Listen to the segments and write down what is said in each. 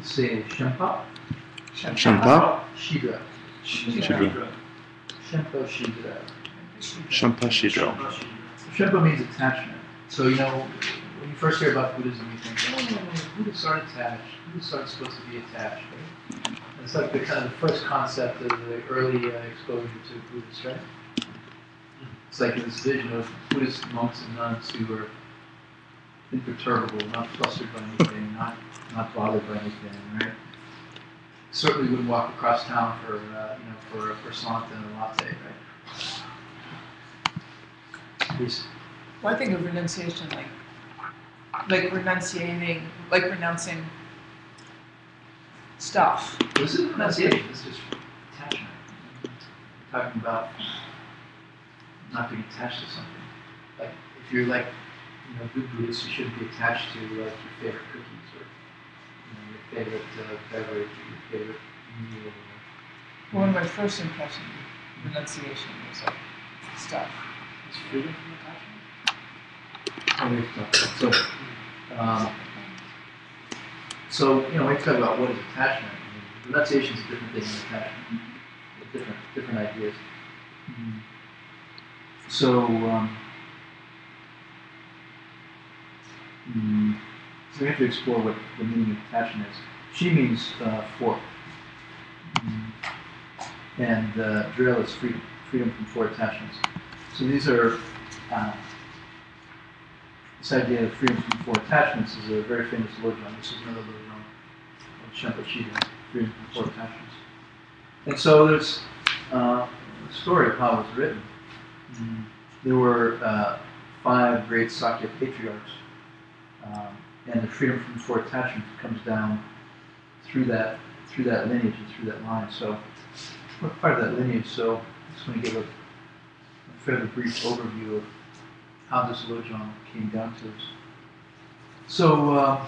say Shempa. Shempa? Shidra. Shidra. Shempa Shidra. Shempa Shidra. Shempa means attachment. So, you know, when you first hear about Buddhism, you think, oh, Buddhists aren't attached. Buddhists aren't supposed to be attached, right? And it's like the kind of the first concept of the early exposure to Buddhists, right? It's like this vision of Buddhist monks and nuns who are imperturbable, not flustered by anything, not bothered by anything, right? Certainly wouldn't walk across town for for a croissant and a latte, right? Please. Well, I think of renunciation like renouncing stuff. This isn't renunciation. This is attachment. We're talking about not being attached to something. Like if you're like good Buddhist, you shouldn't be attached to like your favorite cookies or your favorite beverage or your favorite meal. Well, one of my first impressions of renunciation was like stuff. It's freedom from attachment. We have to talk about. So when we talk about what is attachment, renunciation is a different thing than attachment. Different ideas. So we have to explore what the meaning of attachment is. She means four, and drill is freedom from four attachments. So these are this idea of freedom from four attachments is a very famous lojong. This is another lojong of Shempa Shidra, freedom from four attachments. And so there's a story of how it was written. There were 5 great Sakya patriarchs, and the freedom from four attachments comes down through that lineage and through that line. So we're part of that lineage. So I just want to give a fairly brief overview of how this lojong came down to us. So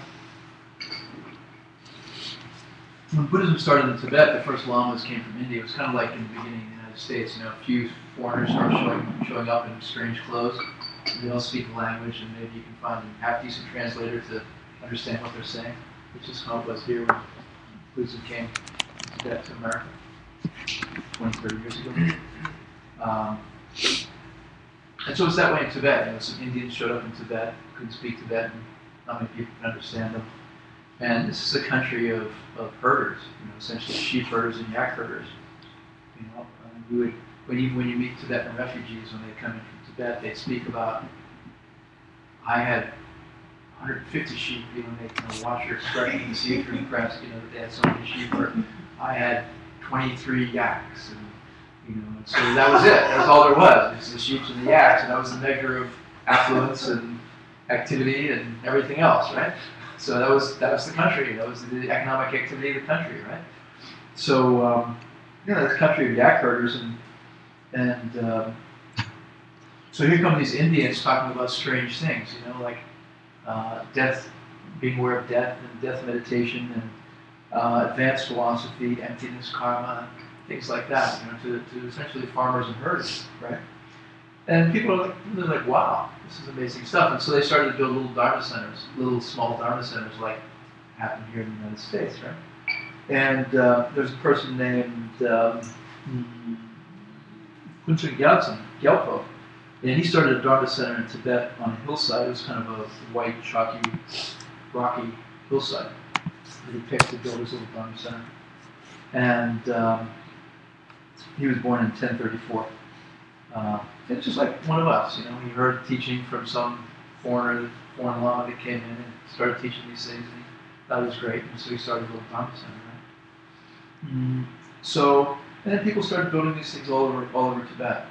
when Buddhism started in Tibet, the first lamas came from India. It was kind of like in the beginning in the United States. A few foreigners start showing up in strange clothes. They all speak the language, and maybe you can find a half-decent translator to understand what they're saying, which is how it was here when Buddhism came from Tibet to America 20, 30 years ago. And so it's that way in Tibet. Some Indians showed up in Tibet, couldn't speak Tibetan, not many people can understand them. And this is a country of herders, essentially sheep herders and yak herders. When you meet Tibetan refugees, when they come in from Tibet, they speak about, I had 150 sheep, they watch your expression and see if you're impressed, that they had so many sheep, or I had 23 yaks, and so that was it. That was all there was. It was the sheep and the yaks, and that was the measure of affluence and activity and everything else, right? So that was the country. That was the economic activity of the country, right? So this country of yak herders, and so here come these Indians talking about strange things, like death, being aware of death and death meditation, and advanced philosophy, emptiness, karma, things like that, to essentially farmers and herders, right? And people are like, wow, this is amazing stuff. And so they started to build little dharma centers, little small dharma centers like happened here in the United States, right? And there's a person named Kunchen Gyalpo, and he started a dharma center in Tibet on a hillside. It was kind of a white, chalky, rocky hillside that he picked to build his little dharma center. And he was born in 1034. It's just like one of us, He heard teaching from some foreign lama that came in and started teaching these things, and he thought it was great, and so he started a little dharma center, right? So, and then people started building these things all over Tibet.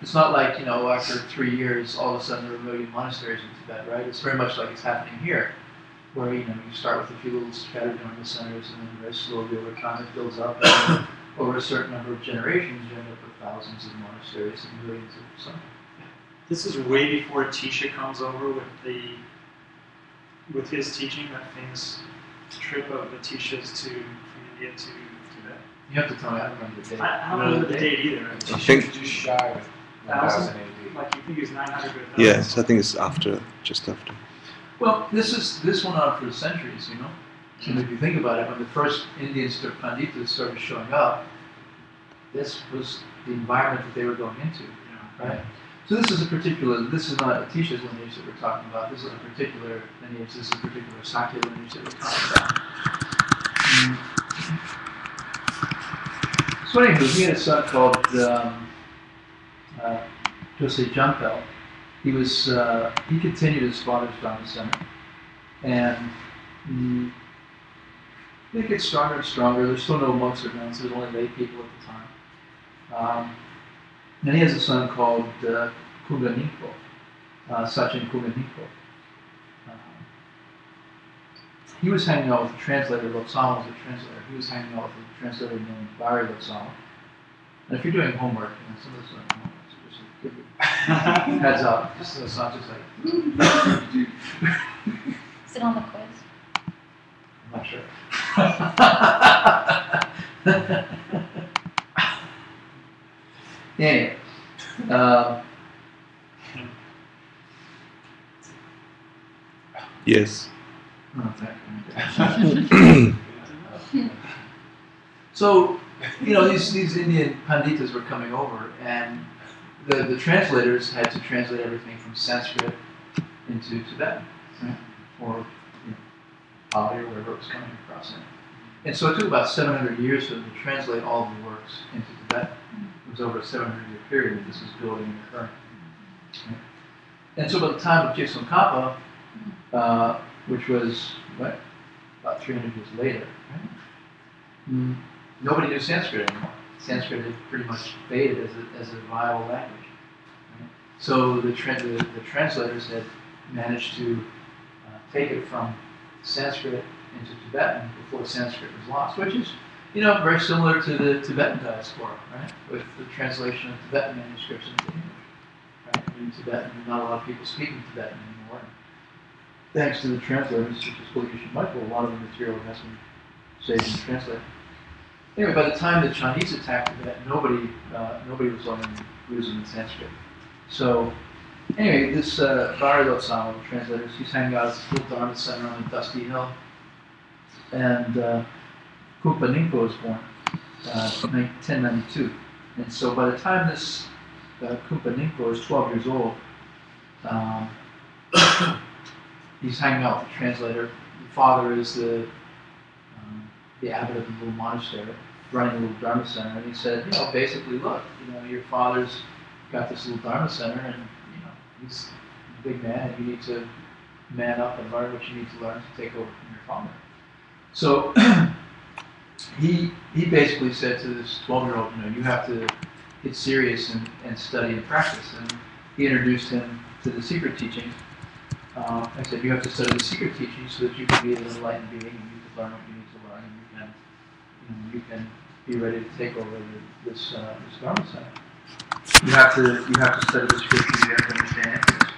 It's not like, after 3 years, all of a sudden there are a million monasteries in Tibet, right? It's very much like it's happening here, where, you start with a few little scattered dharma centers, and then very slowly over time it builds up, and over a certain number of generations, you end up with thousands of monasteries and millions of something. This is way before Tisha comes over with his teaching, that famous trip of the Tishas from India to Tibet. You have to tell me, I don't remember the date. I don't remember the date either. I think just shy of 1,000 AD. Like you think it's 900 or 1,000. yes, I think it's just after. Well, this went on for centuries, So if you think about it, when the first Indians to Panditas started showing up, this was the environment that they were going into, right? So this is not Atisha's lineage that we're talking about. This is a particular lineage. This is a particular Sakya lineage that we're talking about. So anyway, he had a son called Jose Jampel. He continued his father's Dharma center, and they get stronger and stronger. There's still no monks or nuns. There's only lay people at the time. And he has a son called Kunganinko, Sachin Kunganinko. He was hanging out with a translator. Lotsama was a translator. He was hanging out with a translator named Bari Lotsama. And if you're doing homework, some of this is homework, so just give you heads up, just so it's not just like. Is it on the quiz? I'm not sure. Anyway, Yes. oh, thank you. So, these Indian Panditas were coming over, and the translators had to translate everything from Sanskrit into Tibetan, right? Or Pali or wherever it was coming across in. And so it took about 700 years for them to translate all of the works into Tibetan. It was over a 700-year period that this was building and occurring. Right? And so by the time of Jigsaw Kappa, which was, about 300 years later, right? Nobody knew Sanskrit anymore. Sanskrit had pretty much faded as a viable language. Right? So the translators had managed to take it from Sanskrit into Tibetan before Sanskrit was lost, which is, very similar to the Tibetan diaspora, right? With the translation of Tibetan manuscripts into English, right? In Tibetan, not a lot of people speaking Tibetan anymore. Thanks to the translators, such as Holy Michael, a lot of the material has been saved and translated. Anyway, by the time the Chinese attacked Tibet, nobody was learning Buddhism in Sanskrit. So, anyway, this Bari Lotsama, the translators, he's hanging out at this little Dharma center on a dusty hill. And Kumpa Ningpo was born in 1092. And so by the time this Kumpa Ningpo is 12 years old, he's hanging out with the translator. The father is the abbot of the little monastery, running a little Dharma center. And he said, basically, look, your father's got this little Dharma center, and he's a big man, and you need to man up and learn what you need to learn to take over from your father. So he basically said to this 12-year-old, you have to get serious and study and practice. And he introduced him to the secret teachings. I said, you have to study the secret teachings so that you can be an enlightened being, and you can learn what you need to learn, and you can be ready to take over this Dharma center. You have to study the scriptures. You have to understand ethics.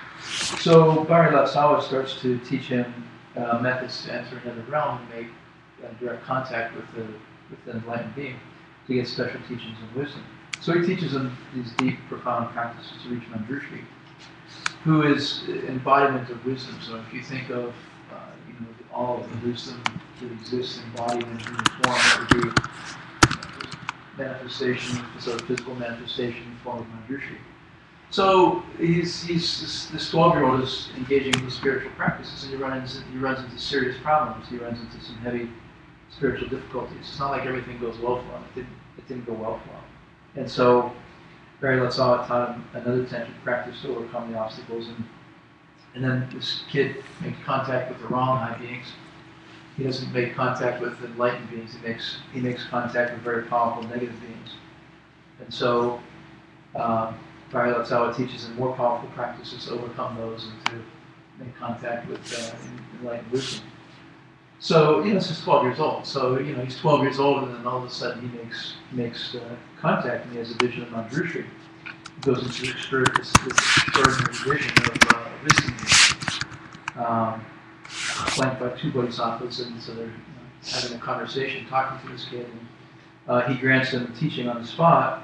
So Bari Latsawa starts to teach him methods to enter another realm and make direct contact with the enlightened being to get special teachings and wisdom. So he teaches him these deep, profound practices to reach Manjushri, who is embodiment of wisdom. So if you think of all of the wisdom that exists embodied in human form, it would be manifestation, so physical manifestation in the form of Manjushri. So this 12-year-old is engaging in these spiritual practices, and he runs into serious problems. He runs into some heavy spiritual difficulties. It's not like everything goes well for him. It didn't go well for him. And so Bari Latsawa taught him another tantric practice to overcome the obstacles, and then this kid makes contact with the wrong high beings. He doesn't make contact with enlightened beings. He makes contact with very powerful negative beings. And so Bari Latsawa teaches him more powerful practices to overcome those and to make contact with enlightened wisdom. So this is 12 years old. So he's 12 years old, and then all of a sudden he makes contact, and he has a vision of Manjushri. He goes into this extraordinary vision of wisdom, flanked by two bodhisattvas, and so they're having a conversation, talking to this kid, and he grants him a teaching on the spot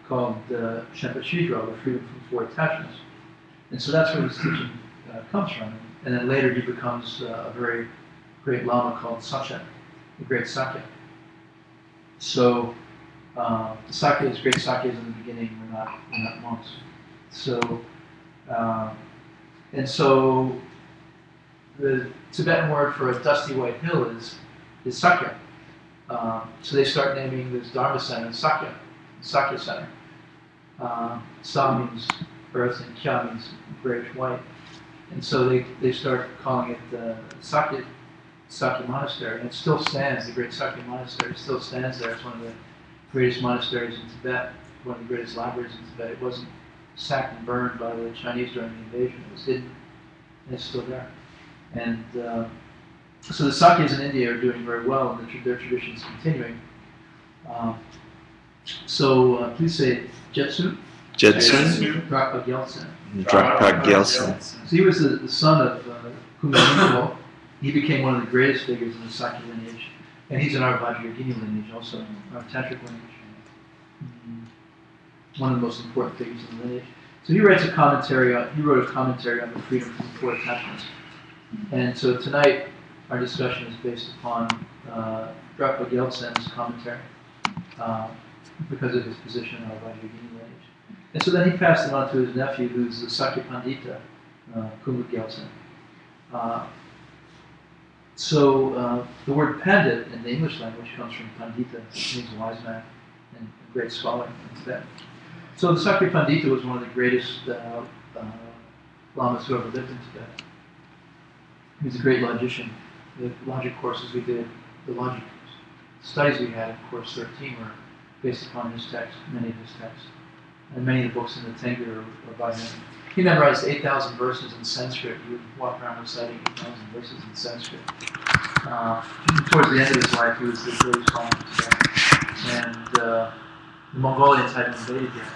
called Shempa Shidra, the freedom from four attachments. And so that's where this teaching comes from. And then later he becomes a very great Lama called Sakya, the Great Sakya. So the Sakyas, great Sakyas in the beginning were not monks. So and so the Tibetan word for a dusty white hill is Sakya. So they start naming this Dharma center Sakya, Sakya Center. Sa means earth and Kya means grayish white. And so they start calling it Sakya Monastery. And it still stands, the great Sakya Monastery still stands there. It's one of the greatest monasteries in Tibet, one of the greatest libraries in Tibet. It wasn't sacked and burned by the Chinese during the invasion. It was hidden, and it's still there. And so the Sakyas in India are doing very well, and their tradition is continuing. Please say Jetsu. Jetsun, Drakpa Gyaltsen. Drakpa Gyaltsen. So he was the son of Kumarindra. He became one of the greatest figures in the Sakya lineage. And he's in our Vajrayogini lineage also, our Tantric lineage. One of the most important figures in the lineage. So he wrote a commentary on the freedom from four attachments. And so tonight, our discussion is based upon Drakpa Gyaltsen's commentary because of his position in our Vajrayogini lineage. And so then he passed it on to his nephew, who's the Sakya Pandita, Kumbh Gyaltsen. The word Pandit in the English language comes from Pandita, which means wise man and a great scholar in Tibet. So the Sakya Pandita was one of the greatest lamas who ever lived in Tibet. He was a great logician. The logic courses we did, the logic studies we had in course 13 were based upon his text, many of his texts. And many of the books in the Tengu are by him. He memorized 8,000 verses in Sanskrit. He would walk around reciting 8,000 verses in Sanskrit. Towards the end of his life, he was the greatest scholar in Tibet. And the Mongolians hadn't invaded yet.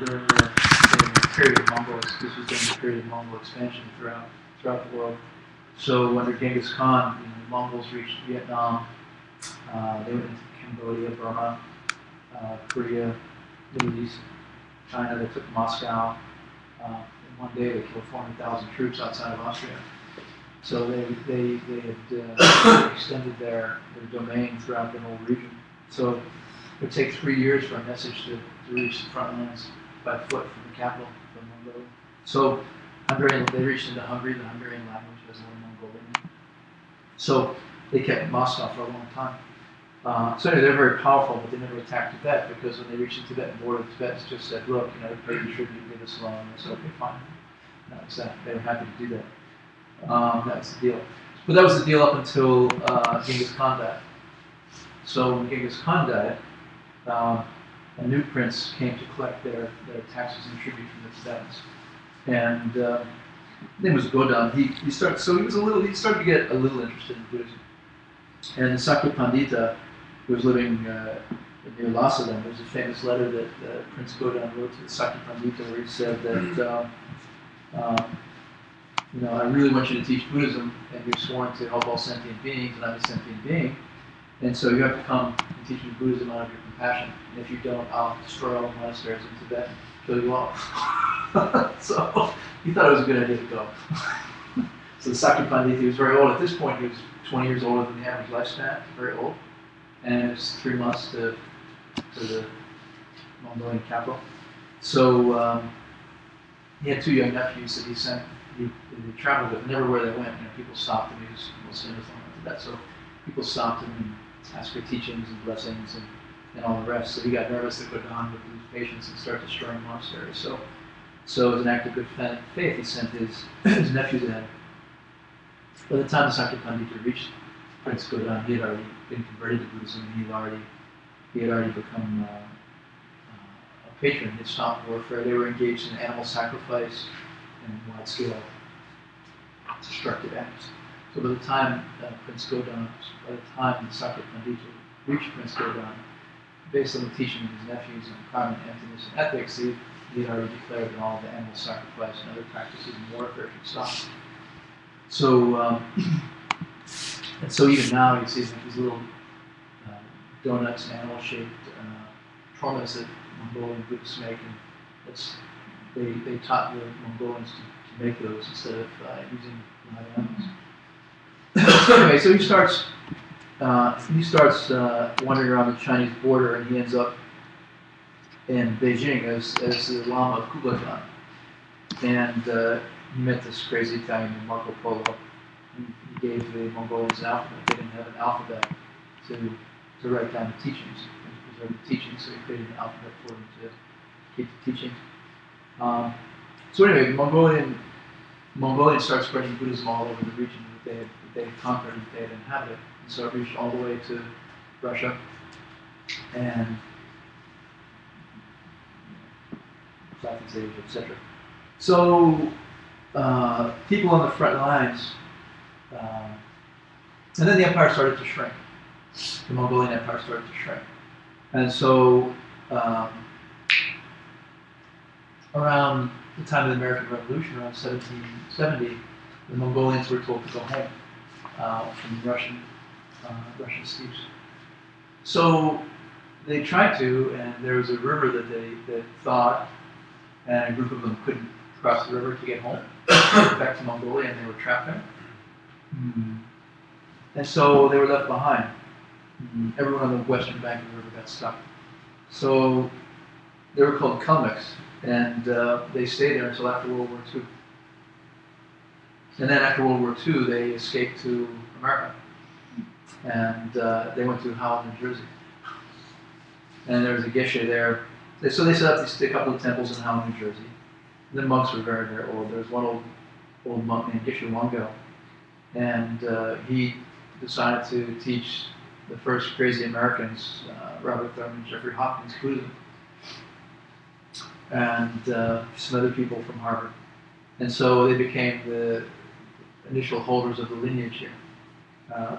During the period of Mongols, this was during the period of Mongol expansion throughout the world. So under Genghis Khan, the Mongols reached Vietnam. They went into Cambodia, Burma, Korea, Middle East, China. They took Moscow. In one day, they killed 400,000 troops outside of Austria. So they had extended their domain throughout the whole region. So it would take 3 years for a message to reach the front lines by foot from the capital, from Mongolia. So they reached into Hungary. The Hungarian language was Mongolian. So they kept Moscow for a long time. So anyway, they're very powerful, but they never attacked Tibet because when they reached the Tibetan border, the Tibetans just said, "Look, we paid the tribute, leave us alone." And they said, "Okay, fine." That was that. They were happy to do that. That was the deal. But that was the deal up until Genghis Khan died. So when Genghis Khan died, a new prince came to collect their taxes and tribute from the Tibetans, and his name was Godan. He started to get a little interested in Buddhism, and the Sakya Pandita, who was living near Lhasa then, there's a famous letter that Prince Godan wrote to the Sakya Pandita where he said that I really want you to teach Buddhism, and you're sworn to help all sentient beings, and I'm a sentient being. And so you have to come and teach me Buddhism out of your compassion. And if you don't, I'll destroy all the monasteries in Tibet and kill you all. So he thought it was a good idea to go. So the Sakya Pandita, he was very old. At this point, he was 20 years older than the average lifespan, very old. And it was 3 months to the Mongolian capital. So he had 2 young nephews that he sent. He traveled with, and everywhere they went, people stopped him. He was Muslim in Tibet, so people stopped him and asked for teachings and blessings and all the rest. So he got nervous that Godan would lose patience and start destroying monasteries. So as an act of good faith, he sent his nephews ahead. By the time the Sakya Pandita reached Prince Godan, he had already been converted to Buddhism, and he had already become a patron. He had stopped warfare. They were engaged in animal sacrifice and wide-scale destructive acts. So by the time the Sakya Pandita reached Prince Godan, based on the teaching of his nephews on karma, emptiness, and ethics, he had already declared that all of the animal sacrifice and other practices in warfare should stop. So, and so even now, you see these little donuts, animal-shaped traumas that Mongolian Buddhists make, and they taught the Mongolians to make those instead of using live animals. So anyway, so he starts wandering around the Chinese border, and he ends up in Beijing as the Lama of Kublai Khan. And he met this crazy Italian named Marco Polo. He gave the Mongolians an alphabet. They didn't have an alphabet to write down the teachings, and to preserve the teachings, so he created an alphabet for them to keep the teachings. So anyway, the Mongolians started spreading Buddhism all over the region that they had conquered, that they had inhabited. And so it reached all the way to Russia and Southeast Asia, etc. So people on the front lines, and then the empire started to shrink. The Mongolian Empire started to shrink. And so around the time of the American Revolution, around 1770, the Mongolians were told to go home from the Russian steppes. So they tried to, and there was a river that thawed, and a group of them couldn't cross the river to get home back to Mongolia, and they were trapped there. And so they were left behind. Everyone on the western bank of the river got stuck. So they were called kalmyks, and they stayed there until after World War II. And then after World War II, they escaped to America. And they went to Howell, New Jersey. And there was a geshe there. So they set up a couple of temples in Howell, New Jersey. The monks were very, very old. There was one old monk named Geshe Wango. And he decided to teach the first crazy Americans, Robert Thurman, Jeffrey Hopkins, Buddhism, and some other people from Harvard. And so they became the initial holders of the lineage here.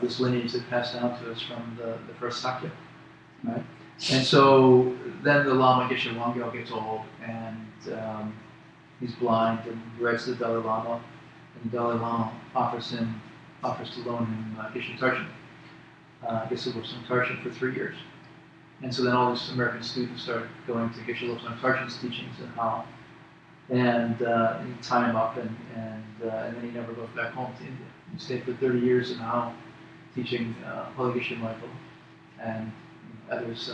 This lineage that passed down to us from the first Sakya, right? And so then the Lama Geshe Wangyal gets old, and he's blind, and he writes to the Dalai Lama, and the Dalai Lama offers to loan him Geshe Tarchin, Geshe Lobsang Tarchin, for 3 years. And so then all these American students started going to Geshe Lobsang Tarchin's teachings in Howell, and he tie him up, and then he never goes back home to India. He stayed for 30 years in Howell, teaching Holy Geshe Michael and others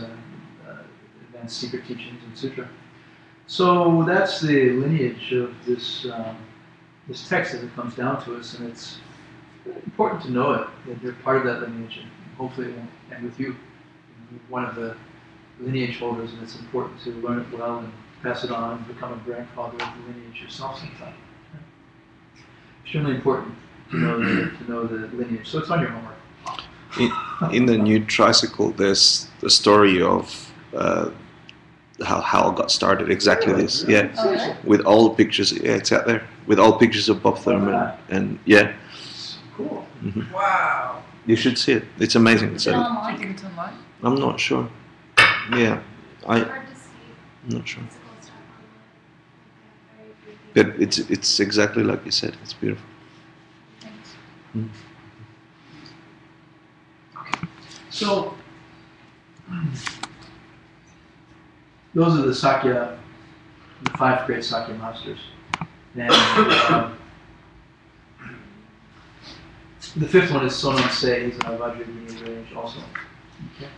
advanced secret teachings and sutra. So that's the lineage of this text as it comes down to us, and it's important to know it, that you're part of that lineage, and hopefully it won't end with you. You're one of the lineage holders, and it's important to learn it well and pass it on and become a grandfather of the lineage yourself sometime. Extremely important to know the lineage. So it's on your homework. In the new tricycle, there's the story of how Hal got started. Exactly this, yeah. Oh, really? With all the pictures, yeah, it's out there. With all pictures of Bob Thurman, and yeah. Cool. Mm-hmm. Wow. You should see it. It's amazing. Is it Do you online? think it's online? I'm not sure. Yeah, Hard to see I'm not sure. physical stuff online. Like that, very But it's exactly like you said. It's beautiful. Thanks. Mm. So those are the Sakya, the 5 great Sakya masters. And the 5th one is Sonam Se. He's an Vajrayogini lineage also. Okay.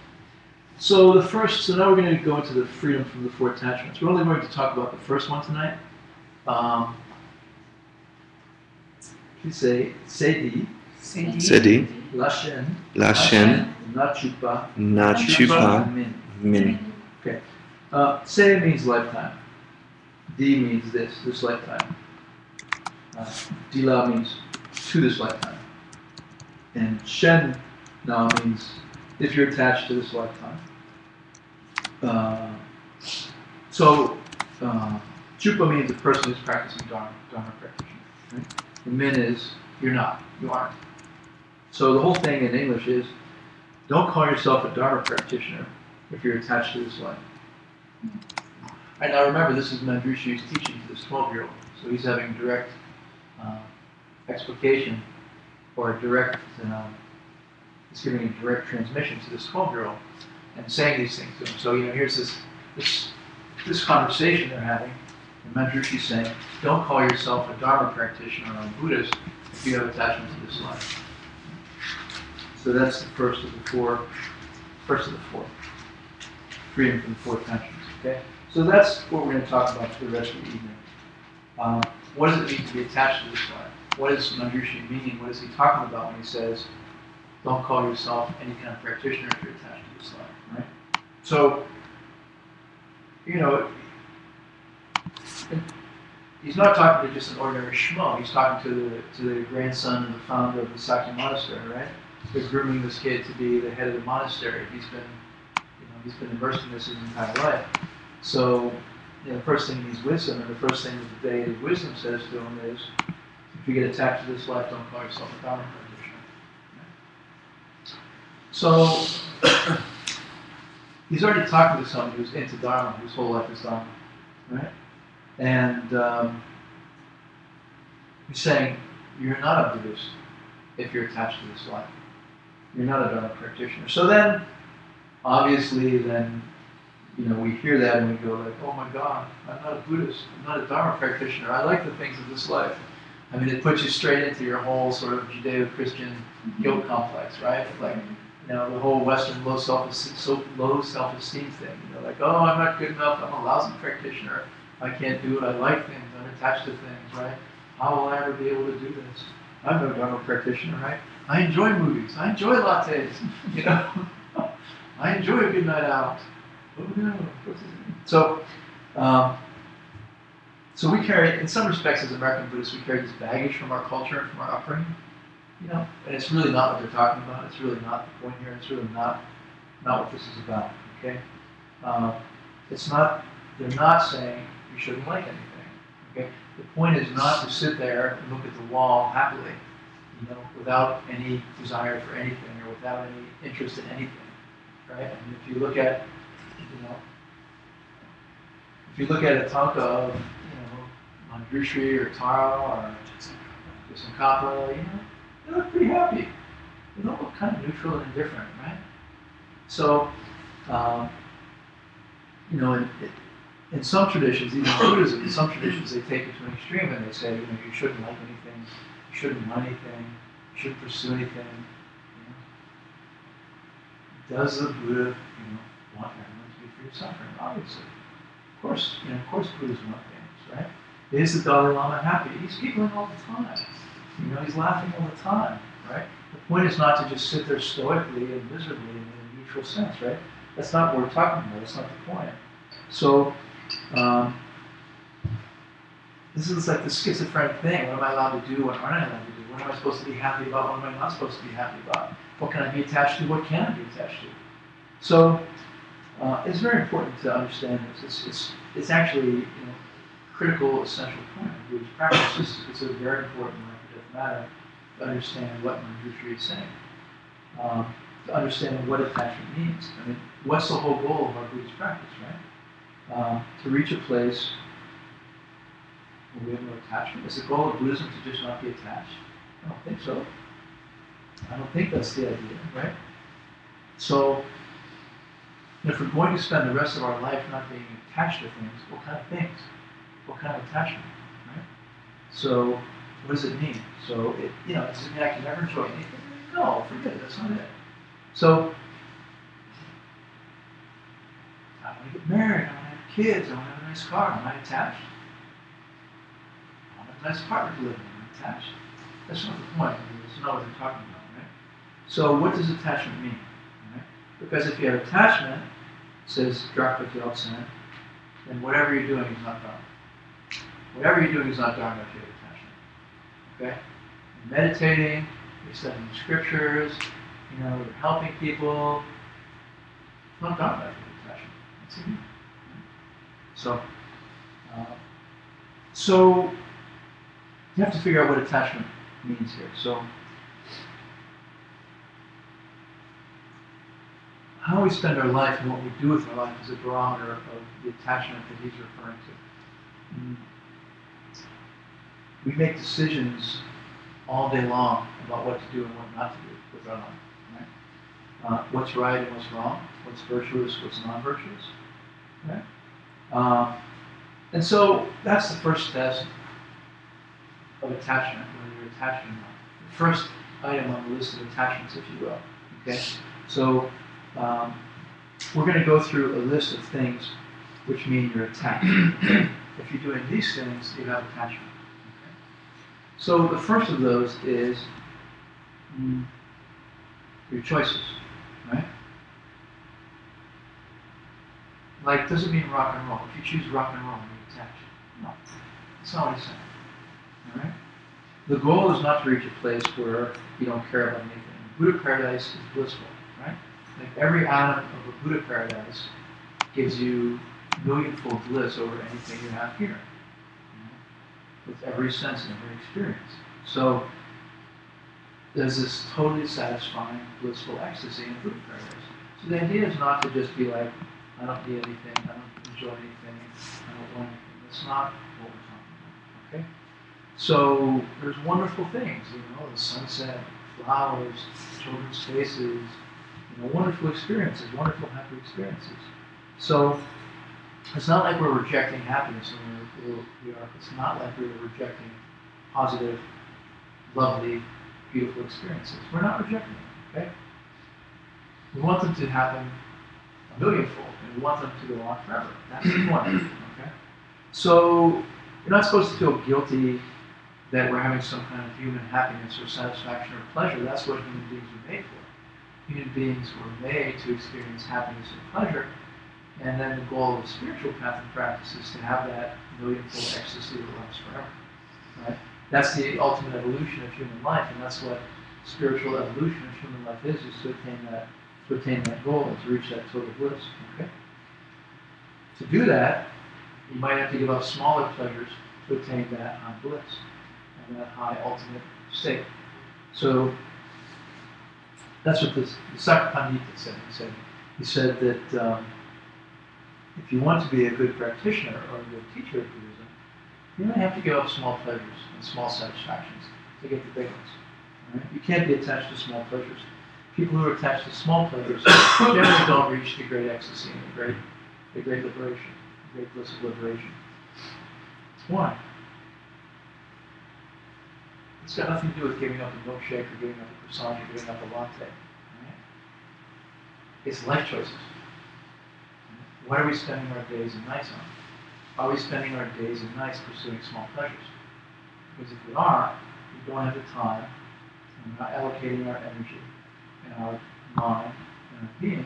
So now we're going to go into the freedom from the 4 attachments. We're only going to talk about the first one tonight. You say Sedi, Sedi, Lashen, Lashen, Nachupa, Nachupa, Min. Okay. Se means lifetime. D means this lifetime. Dila means to this lifetime. And Shen now means if you're attached to this lifetime. Chupa means a person who's practicing Dharma practitioner. Right? And Min is you're not, you aren't. So the whole thing in English is don't call yourself a Dharma practitioner if you're attached to this life. Right, now remember, this is Mandrushi's teaching to this 12-year-old. So he's having direct explication, or he's giving a direct transmission to this 12-year-old and saying these things to him. So here's this conversation they're having, and Mandrushi's saying, don't call yourself a Dharma practitioner or a Buddhist if you have attachment to this life. So that's the first of the four. Freedom from the four tensions. Okay. So that's what we're going to talk about for the rest of the evening. What does it mean to be attached to this life? What is Manjushri meaning? What is he talking about when he says, "Don't call yourself any kind of practitioner if you're attached to this life"? Right. So, he's not talking to just an ordinary schmo. He's talking to the grandson of the founder of the Sakya monastery, right? They're grooming this kid to be the head of the monastery. He's been immersed in this his entire life. So, the first thing he needs wisdom, and the first thing that the Deity of Wisdom says to him is, if you get attached to this life, don't call yourself a Dharma practitioner. So, he's already talking to someone who's into Dharma, whose whole life is Dharma, right? And he's saying, you're not a Buddhist if you're attached to this life. You're not a Dharma practitioner. So then, obviously, we hear that and we go like, oh my God, I'm not a Buddhist. I'm not a Dharma practitioner. I like the things of this life. I mean, it puts you straight into your whole sort of Judeo-Christian guilt complex, right? Like, the whole Western low self-esteem thing. Like, oh, I'm not good enough. I'm a lousy practitioner. I can't do it. I like things. I'm attached to things, right? How will I ever be able to do this? I'm no Dharma practitioner, right? I enjoy movies. I enjoy lattes. I enjoy a good night out. Oh no. So we carry, in some respects, as American Buddhists, we carry this baggage from our culture and from our upbringing. And it's really not what they're talking about. It's really not the point here. It's really not what this is about. Okay. It's not. They're not saying you shouldn't like anything. Okay. The point is not to sit there and look at the wall happily, without any desire for anything or without any interest in anything. Right? I mean, if you look at, a tanka of, Manjushri or Tara or Tsongkhapa, they look pretty happy. They don't look kind of neutral and indifferent, right? So, in some traditions, even in Buddhism, in some traditions they take it to an extreme and they say, you shouldn't like anything, you shouldn't want anything, you shouldn't pursue anything. Does the Buddha, want everyone to be free of suffering? Obviously. Of course Buddhas want things, right? Is the Dalai Lama happy? He's giggling all the time. He's laughing all the time, right? The point is not to just sit there stoically and miserably in a neutral sense, right? That's not what we're talking about. That's not the point. So, this is like the schizophrenic thing. What am I allowed to do? What aren't I allowed to do? What am I supposed to be happy about? What am I not supposed to be happy about? What can I be attached to? What can I be attached to? So, it's very important to understand this. It's actually critical, essential point of Buddhist practice. It's a very important life-or-death matter to understand what Manjushri is saying, to understand what attachment means. I mean, what's the whole goal of our Buddhist practice, right? To reach a place where we have no attachment. Is the goal of Buddhism to just not be attached? I don't think so. I don't think that's the idea, right? So, if we're going to spend the rest of our life not being attached to things, what kind of things? What kind of attachment, right? So, what does it mean? So, does it mean I can never enjoy anything? No, forget it, that's not it. So, I want to get married, I want to have kids, I want to have a nice car, am I attached? I want a nice apartment to live in, am I attached? That's not the point, that's not what they're talking about, right? So, what does attachment mean? Right? Because if you have attachment, says Drakpa Gyaltsen, then whatever you're doing is not Dharma. Whatever you're doing is not Dharma if you have attachment. Okay? You're meditating, you're studying scriptures, you're helping people. It's not Dharma if you have attachment. That's it. So you have to figure out what attachment means here. So, how we spend our life and what we do with our life is a barometer of the attachment that he's referring to. We make decisions all day long about what to do and what not to do with our life. Right? What's right and what's wrong, what's virtuous, what's non-virtuous. Right? And so that's the first test of attachment, whether you're attached or not. The first item on the list of attachments, if you will. Okay? So we're going to go through a list of things which mean you're attached. Okay? If you're doing these things, you have attachment. Okay? So the first of those is your choices, right? Like, doesn't mean rock and roll. If you choose rock and roll, you're attached. No. That's not what he's saying. All right? The goal is not to reach a place where you don't care about anything. Buddha paradise is blissful, right? Like every atom of a Buddha paradise gives you millionfold bliss over anything you have here, with every sense and every experience. So there's this totally satisfying, blissful ecstasy in Buddha paradise. So the idea is not to just be like, I don't need anything, I don't enjoy anything, I don't want anything. That's not what we're talking about, okay? So there's wonderful things, the sunset, flowers, children's faces, wonderful experiences, wonderful happy experiences. So it's not like we're rejecting happiness in we are. It's not like we're rejecting positive, lovely, beautiful experiences. We're not rejecting them, okay? We want them to happen a millionfold, and we want them to go on forever. That's the point, okay? So you're not supposed to feel guilty that we're having some kind of human happiness or satisfaction or pleasure. That's what human beings were made for. Human beings were made to experience happiness and pleasure, and then the goal of the spiritual path and practice is to have that millionfold ecstasy that lasts forever. Right? That's the ultimate evolution of human life, and that's what spiritual evolution of human life is to attain that goal, is to reach that total bliss. Okay? To do that, you might have to give up smaller pleasures to attain that high bliss and that high ultimate state. So that's what the Sakapandita said. He said that if you want to be a good practitioner or a good teacher of Buddhism, you might have to give up small pleasures and small satisfactions to get the big ones. Right? You can't be attached to small pleasures. People who are attached to small pleasures generally don't reach the great ecstasy and the great liberation, the great bliss of liberation. Why? It's got nothing to do with giving up a milkshake or giving up a croissant or giving up a latte. Right? It's life choices. What are we spending our days and nights on? Are we spending our days and nights pursuing small pleasures? Because if we are, we don't have the time, and we're not allocating our energy and our mind and our being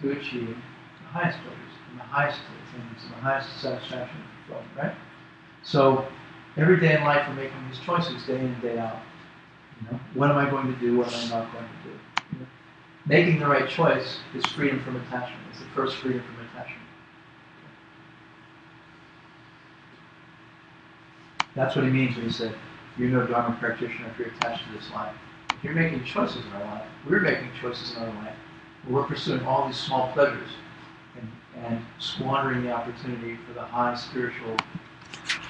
to achieve the highest pleasures and the highest things and the highest satisfaction and fulfillment, right? So every day in life we're making these choices day in and day out. What am I going to do? What am I not going to do? Making the right choice is freedom from attachment. It's the first freedom from attachment. That's what he means when he said, you're no Dharma practitioner if you're attached to this life. If you're making choices in our life, we're making choices in our life, where we're pursuing all these small pleasures and squandering the opportunity for the high spiritual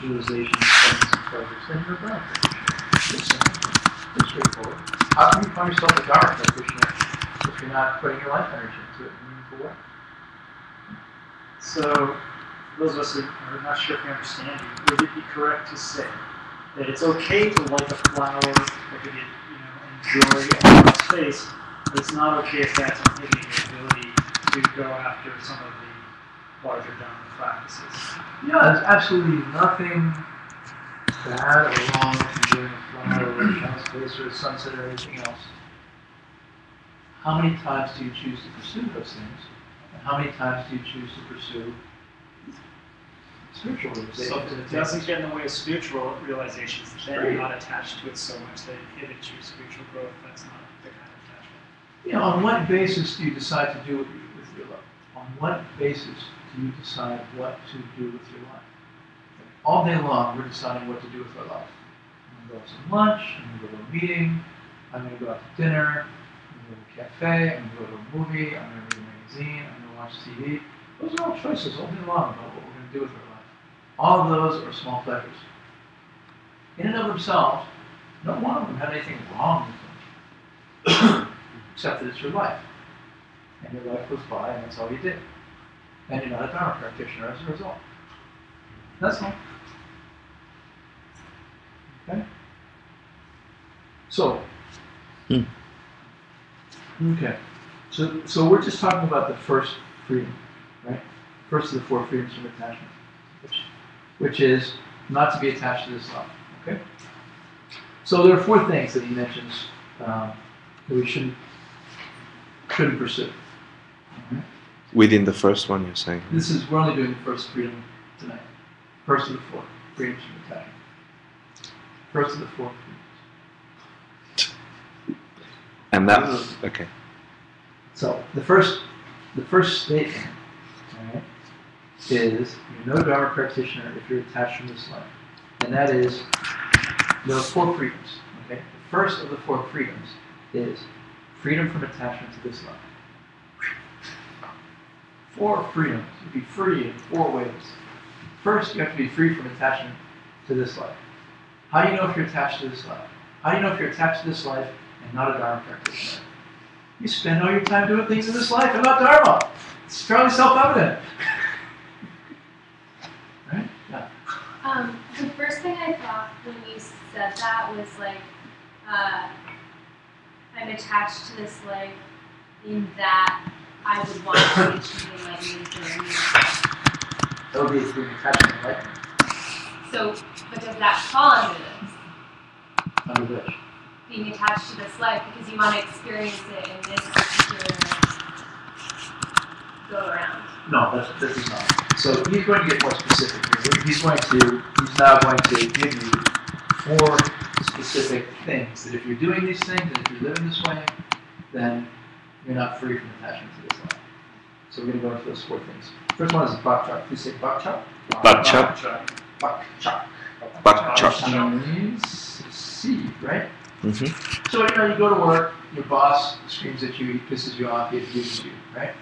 realization and pleasures, then you're a Dharma practitioner. It's simple. It's straightforward. How can you call yourself a Dharma practitioner if you're not putting your life energy into it in a meaningful way? So, for those of us who are not sure if we understand you, would it be correct to say that it's okay to like a flower, that could enjoy a God's face, but it's not okay if that's inhibiting your ability to go after some of the larger Dharma practices? Yeah, there's absolutely nothing bad or wrong with enjoying a flower or a child's face or a sunset or anything else. How many times do you choose to pursue those things? And how many times do you choose to pursue spiritual realizations? So if it doesn't get in the way of spiritual realizations, then you're not attached to it so much that it inhibits your spiritual growth. That's not the kind of attachment. On what basis do you decide to do what you do with your life? On what basis do you decide what to do with your life? All day long, we're deciding what to do with our life. I'm going to go to some lunch, I'm going to go to a meeting, I'm going to go out to dinner, I'm going to go to a cafe, I'm going to go to a movie, I'm going to read a magazine, I'm going to watch TV. Those are all choices all day long about what we're going to do with our life. All of those are small pleasures. In and of themselves, no one of them have anything wrong with them, except that it's your life. And your life goes by, and that's all you did. And you're not a Dharma practitioner as a result. That's all. Okay? So, Okay. So we're just talking about the first freedom, right? First of the 4 freedoms from attachment, which is not to be attached to this life. Okay. So there are 4 things that he mentions that we shouldn't pursue. All right? Within the first one, you're saying? We're only doing the first freedom tonight. First of the 4 freedoms from attachment. First of the 4 freedoms. And that, okay. So the first statement, all right, is you're no Dharma practitioner if you're attached from this life. And that is, there are 4 freedoms. Okay? The first of the 4 freedoms is freedom from attachment to this life. 4 freedoms. You be free in 4 ways. First, you have to be free from attachment to this life. How do you know if you're attached to this life? How do you know if you're attached to this life and not a Dharma practitioner? You spend all your time doing things in this life and not Dharma. It's fairly self-evident. Right? Yeah. The first thing I thought when you said that was like, I'm attached to this life in that I would want to be achieving my needs or needs. That would be being attached to enlightenment. So, but does that fall under this? Under which? Being attached to this life because you want to experience it in this particular go around. No, this is not. So he's going to get more specific here. He's now going to give you 4 specific things that if you're doing these things and if you're living this way, then you're not free from attachment to this life. So we're going to go into those 4 things. First one is bakchak. Please say bakchak. Bakchak. Bakchak. Bakchak. Means seed, right? Mm-hmm. So you go to work, your boss screams at you, he pisses you off, he abuses you, right?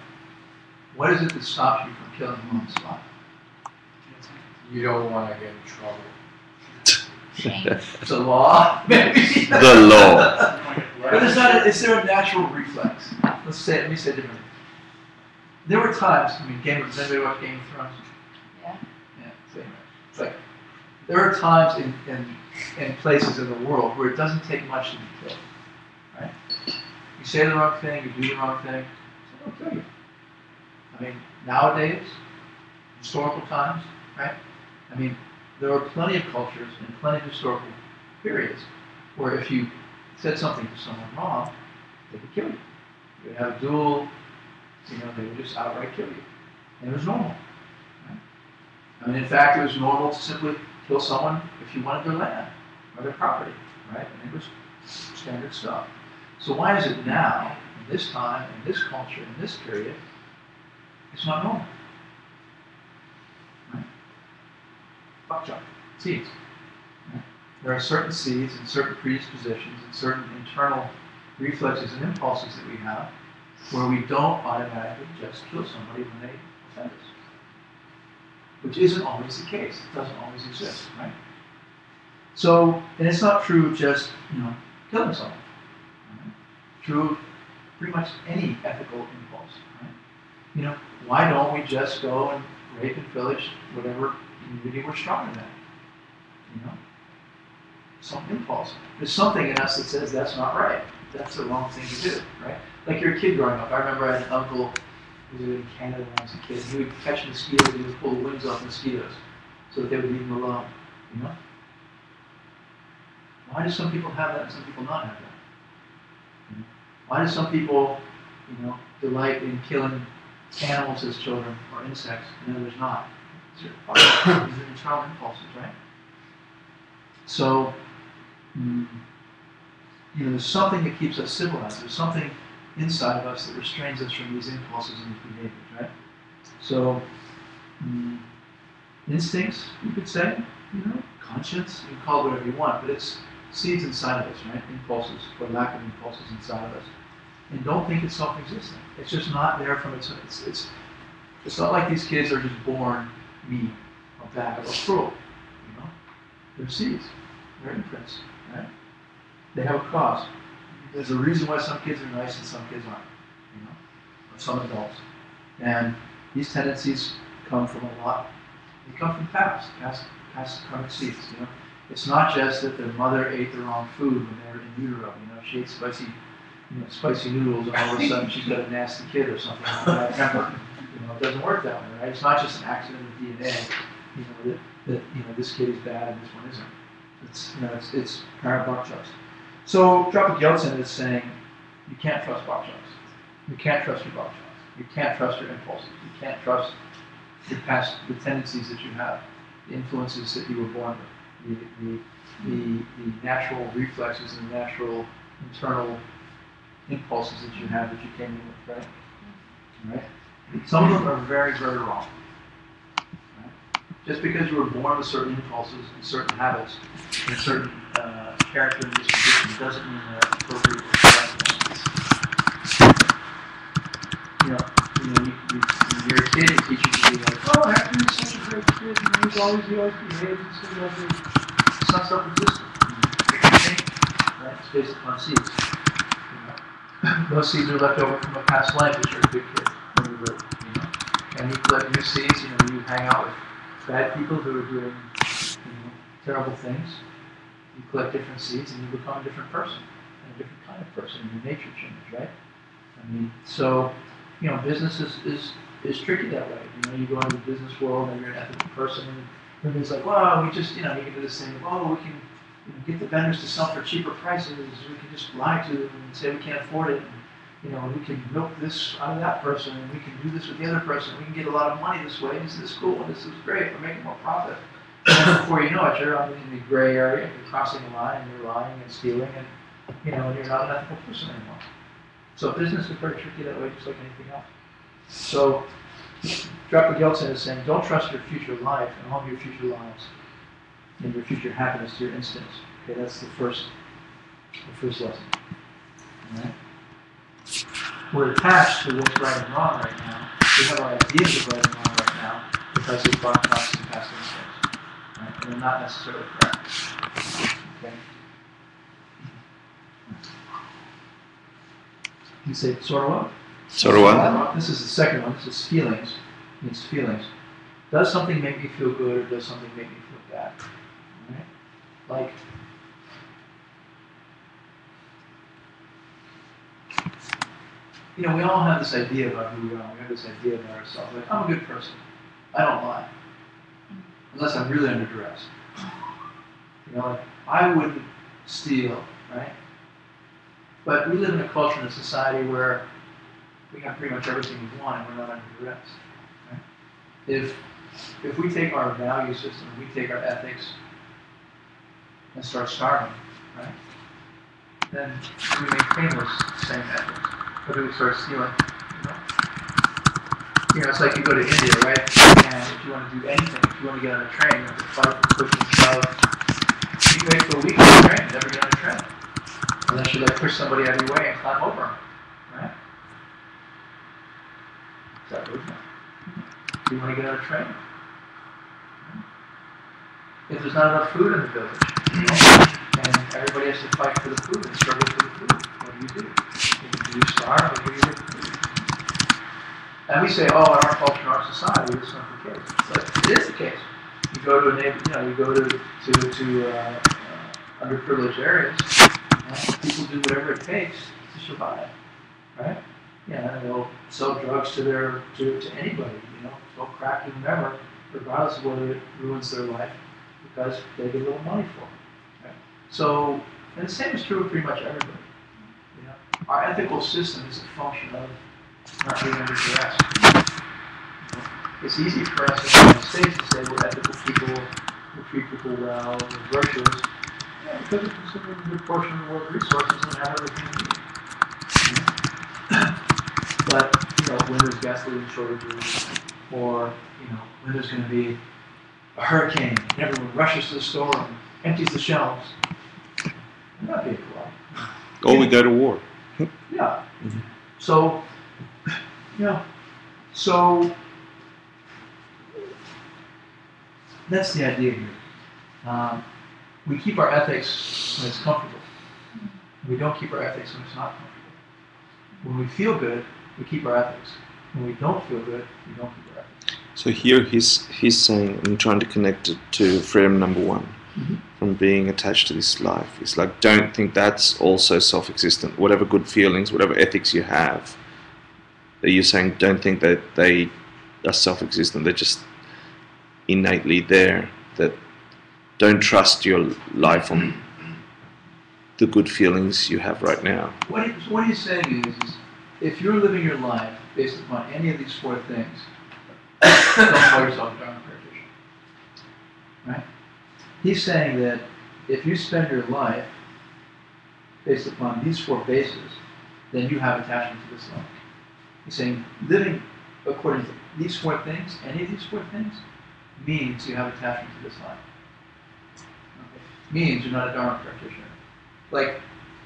What is it that stops you from killing him on the spot? You don't want to get in trouble. Shame. It's a law, maybe. The law. But is there a natural reflex? Let me say it differently. There were times, does anybody watch Game of Thrones? Yeah. Yeah, same. It's like, there are times in places in the world where it doesn't take much to be killed, right? You say the wrong thing, you do the wrong thing, someone will kill you. I mean, nowadays, historical times, right? I mean, there are plenty of cultures and plenty of historical periods where if you said something to someone wrong, they could kill you. You would have a duel, they would just outright kill you. And it was normal. Right? I mean, in fact, it was normal to simply kill someone if you wanted their land or their property, right? And it was standard stuff. So why is it now, in this time, in this culture, in this period, it's not normal? Right? Bakchak, seeds. Right? There are certain seeds and certain predispositions and certain internal reflexes and impulses that we have where we don't automatically just kill somebody when they offend us. Which isn't always the case. It doesn't always exist, right? So, and it's not true of just, killing someone. Right? True of pretty much any ethical impulse, right? Why don't we just go and rape and pillage whatever community we're stronger than? Some impulse. There's something in us that says that's not right. That's the wrong thing to do, right? Like you're a kid growing up. I remember I had an uncle who was in Canada when I was a kid. He would catch mosquitoes and he would pull the wings off mosquitoes so that they would leave them alone, Why do some people have that and some people not have that? Why do some people, delight in killing animals as children or insects and others not? These are internal impulses, right? So, there's something that keeps us civilized. There's something inside of us that restrains us from these impulses and these behaviors, right? So, instincts, you could say, conscience, you can call it whatever you want, but it's seeds inside of us, right? Impulses, or lack of impulses inside of us. And don't think it's self-existent. It's just not there from its own. It's not like these kids are just born mean or bad or cruel, They're seeds. They're imprints, right? They have a cause. There's a reason why some kids are nice and some kids aren't, or some adults. And these tendencies come from a lot. They come from past karmic seeds, It's not just that their mother ate the wrong food when they were in utero, she ate spicy spicy noodles, and all of a sudden she's got a nasty kid or something like that. Temper. It doesn't work that way, right? It's not just an accident of DNA. That this kid is bad and this one isn't. It's parent bok chops. So Dropik Yeltsin is saying you can't trust bok chops. You can't trust your bok chops. You can't trust your impulses. You can't trust your past, the tendencies that you have, the influences that you were born with, the natural reflexes and natural internal impulses that you have that you came in with, right? Right? Some of them are very, very wrong. Right? Just because you were born with certain impulses and certain habits and certain character and disposition doesn't mean they're appropriate or correct. When you're a kid, the teacher can be like, "Oh, Hector is such a great kid. He always behaves and stuff like that." It's not self-existent. Right? It's based upon seeds. Those seeds are left over from a past life that you're a good kid when you were, and you collect new seeds. You hang out with bad people who are doing, terrible things. You collect different seeds, and you become a different person, and a different kind of person. Your nature changes, right? So, business is tricky that way. You go into the business world, and you're an ethical person, and everybody's like, "Well, we just, you can do this thing. Oh, we can." Get the vendors to sell for cheaper prices. We can just lie to them and say we can't afford it. And, we can milk this out of that person, and we can do this with the other person. We can get a lot of money this way. Isn't this cool? And this is great. We're making more profit. And then before you know it, you're in the gray area. You're crossing the line, and you're lying and stealing, and and you're not an ethical person anymore. So business is very tricky that way, just like anything else. So Dropik Yeltsin is saying, don't trust your future life and all of your future lives and your future happiness to your instincts. Okay, that's the first lesson. All right? We're attached to what's right and wrong right now. We have our ideas of right and wrong right now because we've brought thoughts and past instincts. Right? And they're not necessarily correct. Okay? You say sort of what? Sort of what? This is the second one. This is feelings. It means feelings. Does something make me feel good or does something make me feel bad? All right? Like, we all have this idea about who we are. We have this idea about ourselves. Like, I'm a good person. I don't lie. Unless I'm really under duress. Like, I wouldn't steal, right? But we live in a culture and a society where we have pretty much everything we want and we're not under duress. Right? If we take our value system, we take our ethics and start starving, right? Then we maintain those same ethics. Or do we start stealing? It's like you go to India, right? And if you want to do anything, if you want to get on a train, you have to fight, push and shove. You wait for a week on the train, never get on a train. Unless you push somebody out of your way and climb over them, right? Is that rude? Do you want to get on a train? If there's not enough food in the village, and everybody has to fight for the food and struggle for the food, what do? Do you starve or do you get food? And we say, oh, in our culture, in our society, it's not the case. But it is the case. You go to a neighbor, you go to underprivileged areas. People do whatever it takes to survive, right? And they'll sell drugs to anybody, sell crack to whomever, regardless of whether it ruins their life, because they get a little money for it. Right? So, and the same is true of pretty much everybody. Our ethical system is a function of not being under duress. It's easy for us in the United States to say we're ethical people, we treat people well, we're virtuous. Yeah, because it's considering a good portion of the world resources and have everything we need. But, when there's gasoline shortages, or, when there's going to be a hurricane, and everyone rushes to the store and empties the shelves, they're not being polite. Or we go to war. Yeah. Mm-hmm. So, that's the idea here. We keep our ethics when it's comfortable. We don't keep our ethics when it's not comfortable. When we feel good, we keep our ethics. When we don't feel good, we don't keep our ethics. So here he's saying, I'm trying to connect it to freedom number one. from being attached to this life. It's like, don't think that's also self-existent. Whatever good feelings, whatever ethics you have, that you're saying, don't think that they are self-existent. They're just innately there. That don't trust your life on the good feelings you have right now. What he's saying is if you're living your life based upon any of these four things, don't call yourself a Dharma practitioner. Right? He's saying that if you spend your life based upon these four bases, then you have attachment to this life. He's saying living according to these four things, any of these four things, means you have attachment to this life. Okay. Means you're not a Dharma practitioner. Like,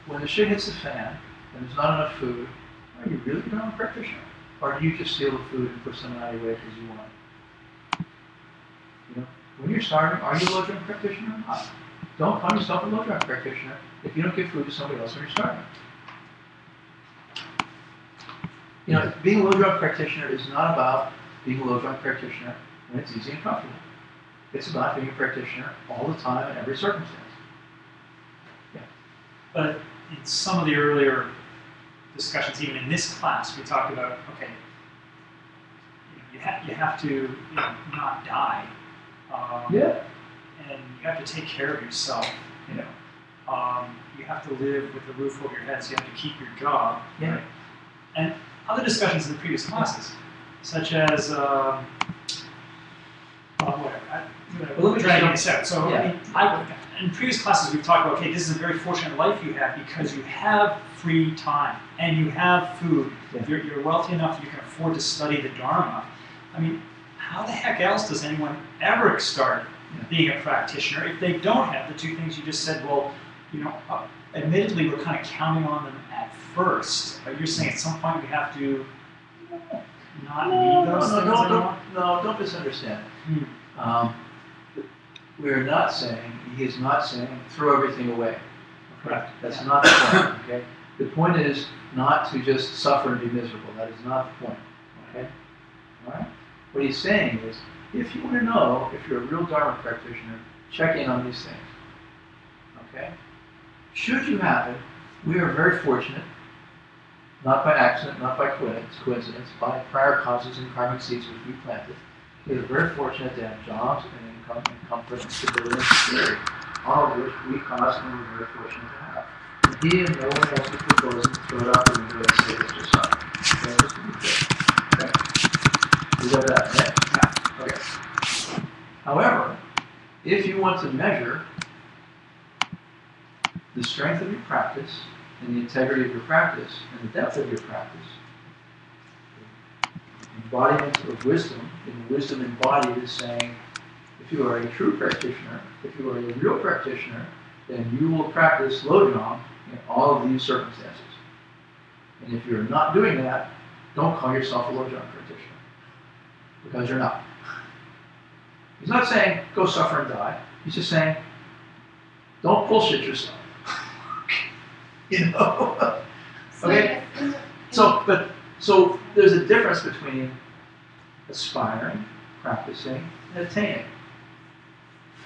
when the shit hits the fan and there's not enough food, are you really a Dharma practitioner? Or do you just steal the food and push someone out of your way because you want it? You know, when you're starving, are you a LOJONG practitioner or not? Don't call yourself a LOJONG practitioner if you don't give food to somebody else when you're starving. You know, being a LOJONG practitioner is not about being a LOJONG practitioner when it's easy and comfortable. It's about being a practitioner all the time in every circumstance. Yeah. But in some of the earlier discussions, even in this class, we talked about, okay, you have to not die. Yeah. And you have to take care of yourself. You have to live with a roof over your head, so you have to keep your job. Yeah. Right? And other discussions in the previous classes, such as whatever. Well, let me Dragging this out. So Yeah. in previous classes, we've talked about, okay, this is a very fortunate life you have because you have free time and you have food. Yeah. You're wealthy enough that you can afford to study the Dharma. I mean, how the heck else does anyone ever start being a practitioner if they don't have the two things you just said? Well, admittedly, we're kind of counting on them at first, but you're saying at some point we have to not need those things anymore? No, don't misunderstand. We're not saying, he is not saying, throw everything away. Correct. That's not the point, okay? The point is not to just suffer and be miserable. That is not the point, okay? All right? What he's saying is, if you want to know if you're a real Dharma practitioner, check in on these things, okay? Should you have it, we are very fortunate, not by accident, not by coincidence, by prior causes and karmic seeds which we planted. We are very fortunate to have jobs and income and comfort and stability and security, all of which we caused and we're very fortunate to have. And he and no one else is proposing to throw it out the window and say it's just fine. Okay, just to be clear. Okay? We got that, right? Yeah. Okay. However, if you want to measure the strength of your practice and the integrity of your practice and the depth of your practice, embodiment of wisdom, and the wisdom embodied is saying, if you are a true practitioner, if you are a real practitioner, then you will practice LOJONG in all of these circumstances. And if you're not doing that, don't call yourself a LOJONG practitioner, because you're not. He's not saying, go suffer and die. He's just saying, don't bullshit yourself. Okay? So there's a difference between aspiring, practicing, and attaining.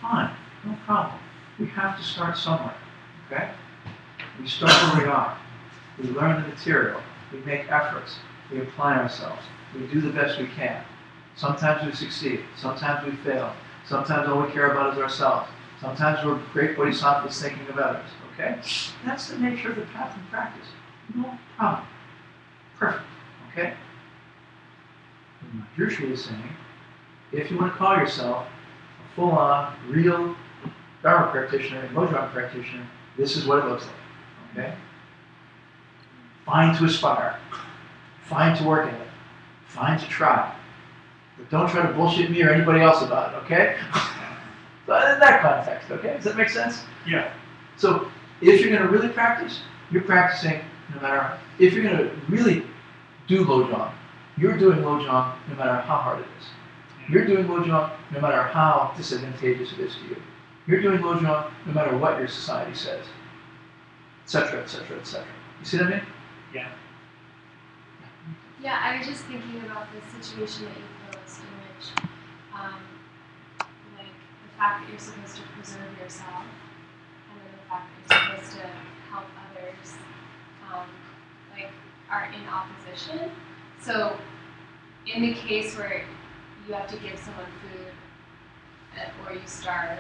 Fine, no problem. We have to start somewhere, okay? We start where we are. We learn the material. We make efforts. We apply ourselves. We do the best we can. Sometimes we succeed. Sometimes we fail. Sometimes all we care about is ourselves. Sometimes we're great bodhisattvas thinking of others, okay? That's the nature of the path and practice. No problem. Perfect, okay? And Maharishi is saying, if you want to call yourself a full-on, real Dharma practitioner and LOJONG practitioner, this is what it looks like, okay? Fine to aspire. Fine to work at it. Fine to try. But don't try to bullshit me or anybody else about it, okay? So in that context, okay? Does that make sense? Yeah. So if you're going to really practice, you're practicing no matter, if you're going to really do LOJONG, you're doing LOJONG no matter how hard it is. You're doing LOJONG no matter how disadvantageous it is to you. You're doing LOJONG no matter what your society says, etc., etc., etc. You see what I mean? Yeah. Yeah, I was just thinking about the situation that you posed in which, like, the fact that you're supposed to preserve yourself, and then the fact that you're supposed to help others, like, are in opposition. So, in the case where you have to give someone food, or you starve,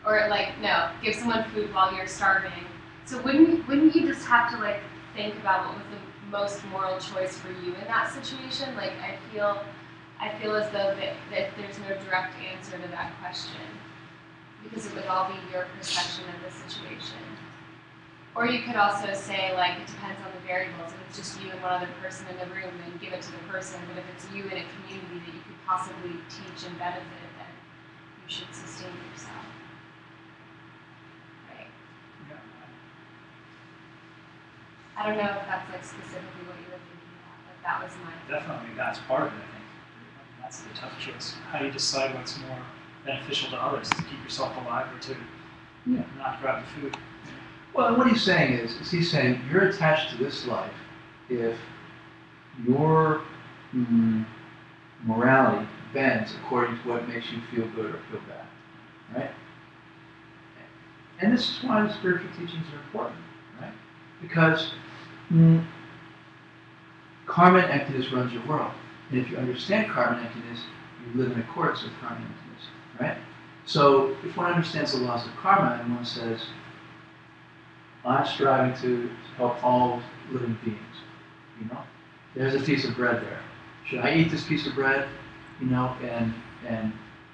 or like, no, give someone food while you're starving. So wouldn't you just have to like think about what was the most moral choice for you in that situation? Like, I feel as though that there's no direct answer to that question, because it would all be your perception of the situation. Or you could also say, like, it depends on the variables. If it's just you and one other person in the room, then give it to the person. But if it's you in a community that you could possibly teach and benefit, then you should sustain yourself. Right? Yeah. I don't know if that's like specifically what you were thinking about, but that was my. Definitely, that's part of it, I think. That's the tough choice. How do you decide what's more beneficial to others? To keep yourself alive or to not grab the food? Well, what he's saying is he's saying you're attached to this life if your morality bends according to what makes you feel good or feel bad, right? And this is why the spiritual teachings are important, right? Because karma and emptiness runs your world. And if you understand karma and emptiness, you live in accordance with karma and emptiness, right? So if one understands the laws of karma and one says, I'm striving to help all living beings, you know? There's a piece of bread there. Should I eat this piece of bread, you know, and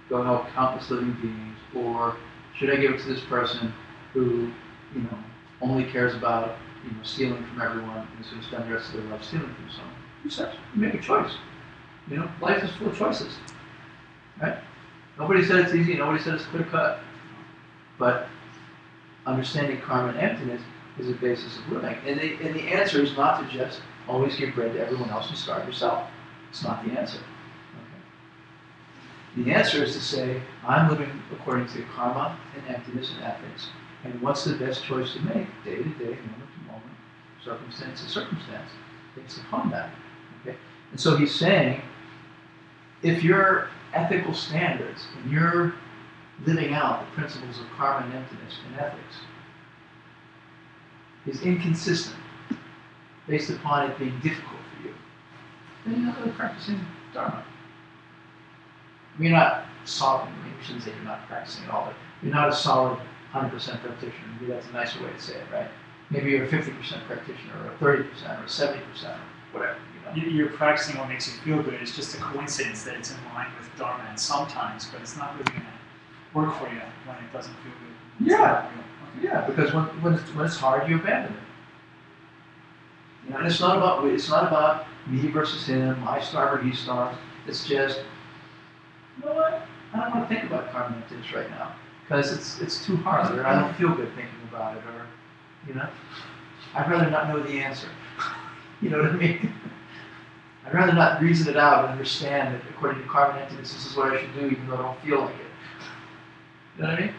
go help countless living beings? Or should I give it to this person who, you know, only cares about, you know, stealing from everyone and is going to spend the rest of their life stealing from someone? You said, you make a choice. You know, life is full of choices, right? Nobody said it's easy, nobody said it's clear cut. But understanding karma and emptiness is the basis of living. And the answer is not to just always give bread to everyone else and starve yourself. It's not the answer. Okay? The answer is to say, I'm living according to karma and emptiness and ethics, and what's the best choice to make day to day, moment to moment, circumstance to circumstance, based upon that. Okay? And so he's saying, if your ethical standards and you're living out the principles of karma and emptiness and ethics is inconsistent based upon it being difficult for you, then you're not really practicing Dharma. I mean, you're not solid. I mean, we shouldn't say you're not practicing at all, but you're not a solid 100% practitioner. Maybe that's a nicer way to say it, right? Maybe you're a 50% practitioner, or a 30%, or a 70%, or whatever. You're practicing what makes you feel good. It's just a coincidence that it's in line with Dharma and sometimes, but it's not really going to work for you when it doesn't feel good. Yeah, yeah, because when it's hard, you abandon it. You know, and it's not about me versus him, I starve or he starves. It's just, you know what? I don't want to think about karma and emptiness right now because it's too hard, or I don't feel good thinking about it, or you know, I'd rather not know the answer. You know what I mean? I'd rather not reason it out and understand that according to karma and emptiness, this is what I should do, even though I don't feel like it. You know what I mean?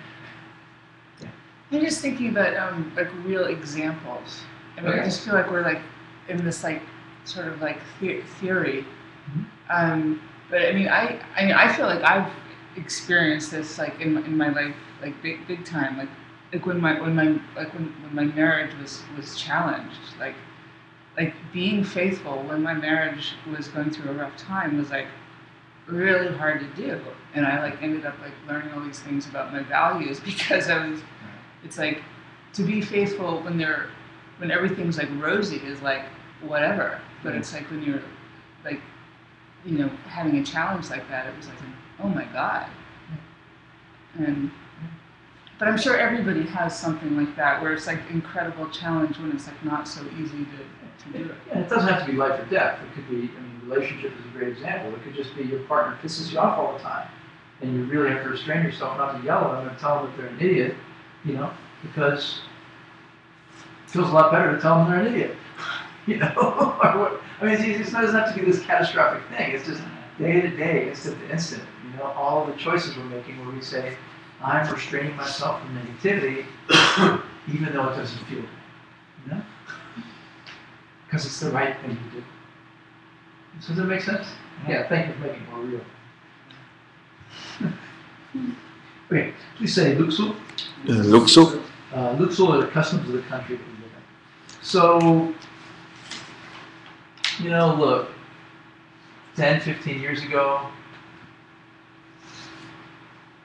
I'm just thinking about like real examples. I mean, I just feel like we're like in this like sort of like theory. But I mean, I feel like I've experienced this like in my life, like big time. Like when my marriage was challenged, like being faithful when my marriage was going through a rough time was like really hard to do, and I like ended up like learning all these things about my values because it's like to be faithful when everything's like rosy is like whatever, but it's like when you're like, you know, having a challenge like that, it was like, oh my God. But I'm sure everybody has something like that where it's like incredible challenge when it's like not so easy to do it. Yeah, it doesn't have to be life or death. It could be, I mean, relationship is a great example. It could just be your partner pisses you off all the time. And you really have to restrain yourself not to yell at them and tell them that they're an idiot, you know, because it feels a lot better to tell them they're an idiot. You know? I mean, it doesn't have to be this catastrophic thing. It's just day to day, instant to instant. You know, all of the choices we're making where we say, I'm restraining myself from negativity, even though it doesn't feel good. You know? Because it's the right thing to do. Does that make sense? Yeah, thank you for making it more real. Okay, please say Luxul. Luxul. Luxul are the customs of the country that we live in. So, look, 10, 15 years ago,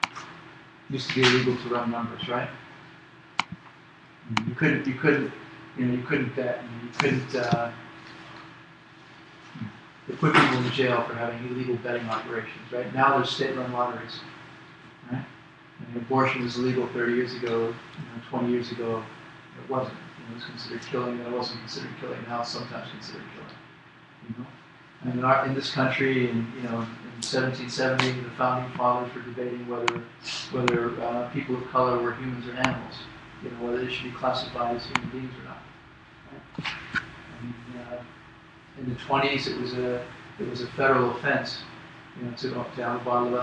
it used to be illegal to run numbers, right? You couldn't bet, you couldn't, they put people in jail for having illegal betting operations, right? Now there's state-run lotteries, right? And abortion was illegal 30 years ago, 20 years ago, it wasn't. It was considered killing, then it wasn't considered killing, now it's sometimes considered killing, And in this country, in 1770, the founding fathers were debating whether people of color were humans or animals, whether they should be classified as human beings or not. Right? And, in the 20s, it was a federal offense, to have a bottle of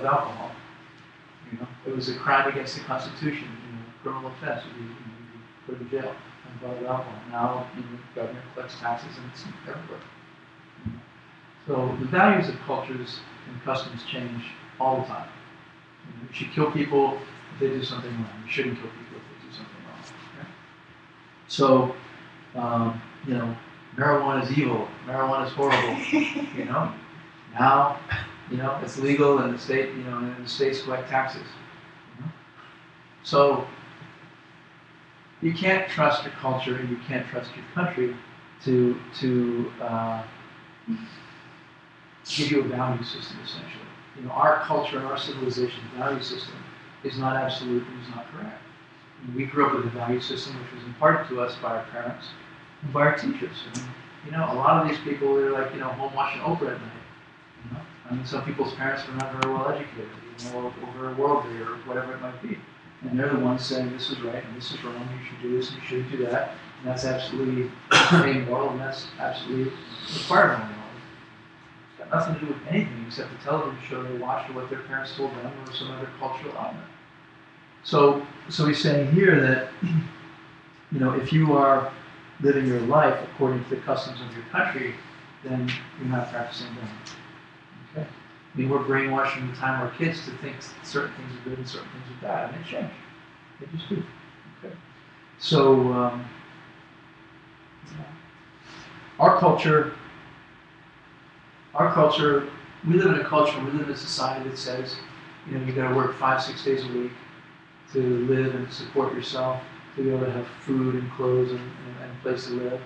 alcohol. It was a crime against the Constitution, criminal offense. You'd be put in jail on a bottle of alcohol. Now, the government collects taxes and it's everywhere. So the values of cultures and customs change all the time. You should kill people if they do something wrong. You shouldn't kill people if they do something wrong. Okay? So, marijuana is evil. Marijuana is horrible. Now, it's legal and the state, and the states collect taxes. So you can't trust your culture and you can't trust your country to give you a value system, essentially. Our culture and our civilization value system is not absolute and is not correct. We grew up with a value system which was imparted to us by our parents and by our teachers. And, a lot of these people, they're like, home watching Oprah at night. Some people's parents were not very well educated, or very worldly, or whatever it might be. And they're the ones saying this is right and this is wrong, you should do this and you shouldn't do that. And that's absolutely amoral and that's absolutely required by law. It's got nothing to do with anything except the television show they watched or what their parents told them or some other cultural element. So he's saying here that, if you are living your life according to the customs of your country, then you're not practicing them. Okay? We're brainwashing the time our kids to think certain things are good and certain things are bad, and they change. They just do. Okay? So, our culture, we live in a culture, we live in a society that says, you got to work 5-6 days a week to live and support yourself, to be able to have food and clothes and a place to live.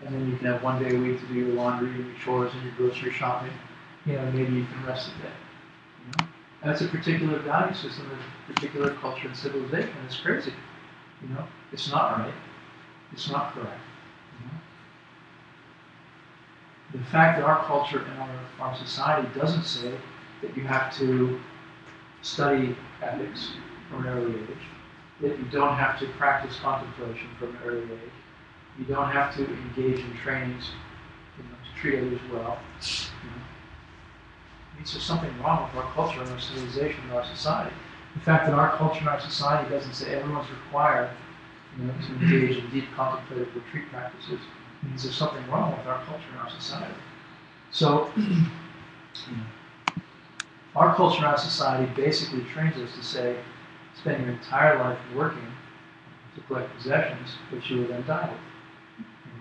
And then you can have 1 day a week to do your laundry and your chores and your grocery shopping. Maybe you can rest a day. And that's a particular value system, a particular culture and civilization. It's crazy. It's not right. It's not correct. The fact that our culture and our society doesn't say that you have to study ethics from an early age, that you don't have to practice contemplation from an early age, you don't have to engage in trainings to treat others well. Means there's something wrong with our culture and our civilization and our society. The fact that our culture and our society doesn't say everyone's required to engage in deep contemplative retreat practices means there's something wrong with our culture and our society. So, our culture and our society basically trains us to say, spend your entire life working to collect possessions, which you will then die with.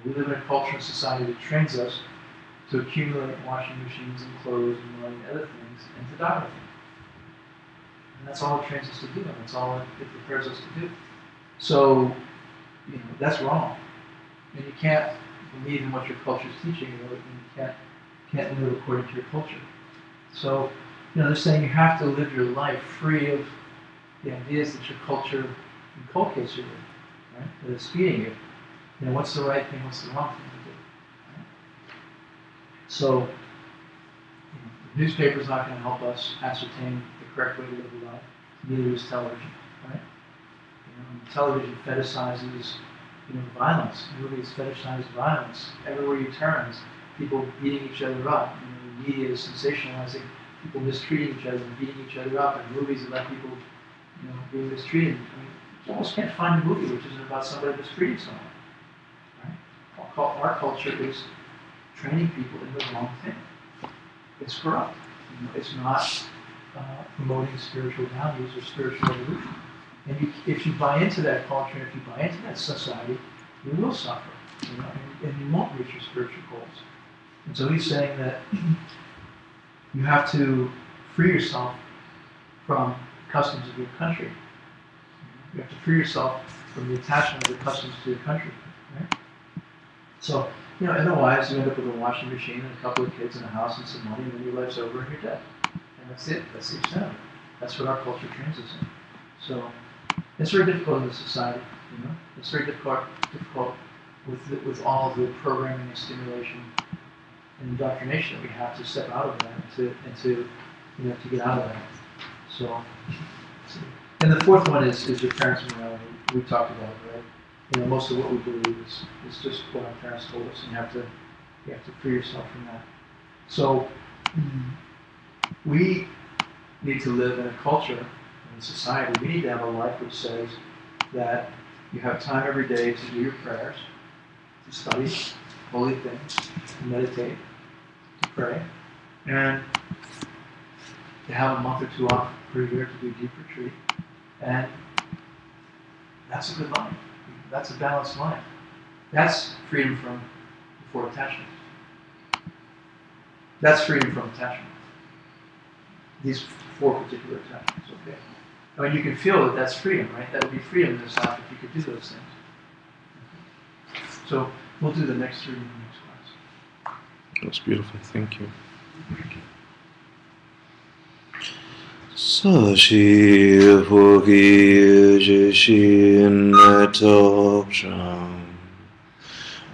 We live in a culture and society that trains us to accumulate washing machines and clothes and money and other things, and to die with them. And that's all it trains us to do, and that's all it prepares us to do. So, that's wrong. And you can't believe in what your culture is teaching you, and you can't live according to your culture. So, they're saying you have to live your life free of the ideas that your culture inculcates you with, right? That it's feeding you. What's the right thing, what's the wrong thing to do? Right? So, the newspaper's not going to help us ascertain the correct way to live a life. Neither is television, right? Television fetishizes, violence. Movies fetishize violence. Everywhere you turn, it's people beating each other up. The media is sensationalizing people mistreating each other and beating each other up, and movies about people, being mistreated. You almost can't find a movie which isn't about somebody mistreating someone. Right? Our culture is training people in the wrong thing. It's corrupt. It's not promoting spiritual values or spiritual evolution. And if you buy into that culture, if you buy into that society, you will suffer, and you won't reach your spiritual goals. And so he's saying that you have to free yourself from the customs of your country. You have to free yourself from the attachment of the customs to your country. Right? So, otherwise you end up with a washing machine and a couple of kids and a house and some money, and then your life's over and you're dead. And that's it. That's the extent of it. That's what our culture trains us in. So it's very difficult in the society. It's very difficult with all of the programming and stimulation and indoctrination that we have to step out of that and to get out of that. So, and the fourth one is your parents' morality. We talked about it, right? Most of what we believe is just what our parents told us, and you have to free yourself from that. So we need to live in a culture, in a society. We need to have a life which says that you have time every day to do your prayers, to study holy things, to meditate, to pray, and to have a month or two off per year to do deep retreat. And that's a good life. That's a balanced life. That's freedom before attachment. That's freedom from attachment. These four particular attachments, okay? I mean, you can feel that that's freedom, right? That would be freedom in this life if you could do those things. So we'll do the next three in the next class. That's beautiful. Thank you. Sashi Phuki Jishin Netoksham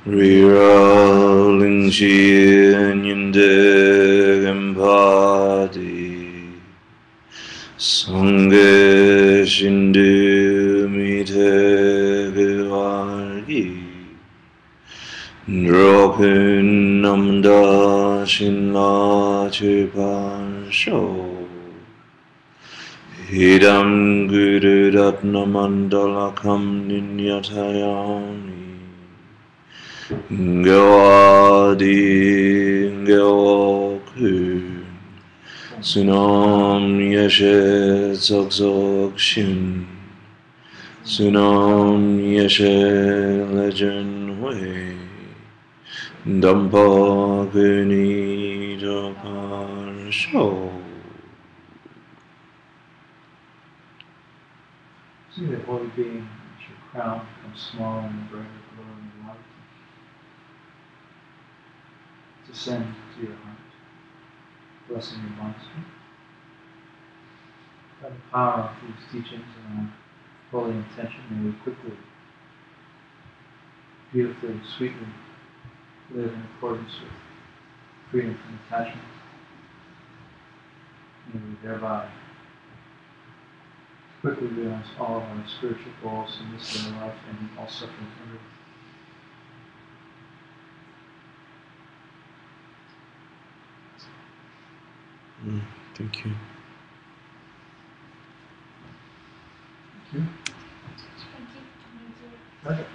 Rira Lingshin Yinde Empati Sangye Shindu Mite Vivargi Dropin Namda Shinla Chipansho Hidam Guru Ratna Mandalakam Ninyatayani Gawadi Gawakun Sunam Yeshe Zogzog Shin Sunam Yeshe Legend Way Dampa Guni Japar Show. See that holy being, as your crown becomes smaller and the brighter glowing light. Descend to your heart, blessing your minds. By the power of these teachings and our holy intention, may we quickly, beautifully, sweetly live in accordance with freedom from attachment. May we thereby quickly realize all of our spiritual goals in this day of life and all suffering under. Thank you. Thank you. Pleasure.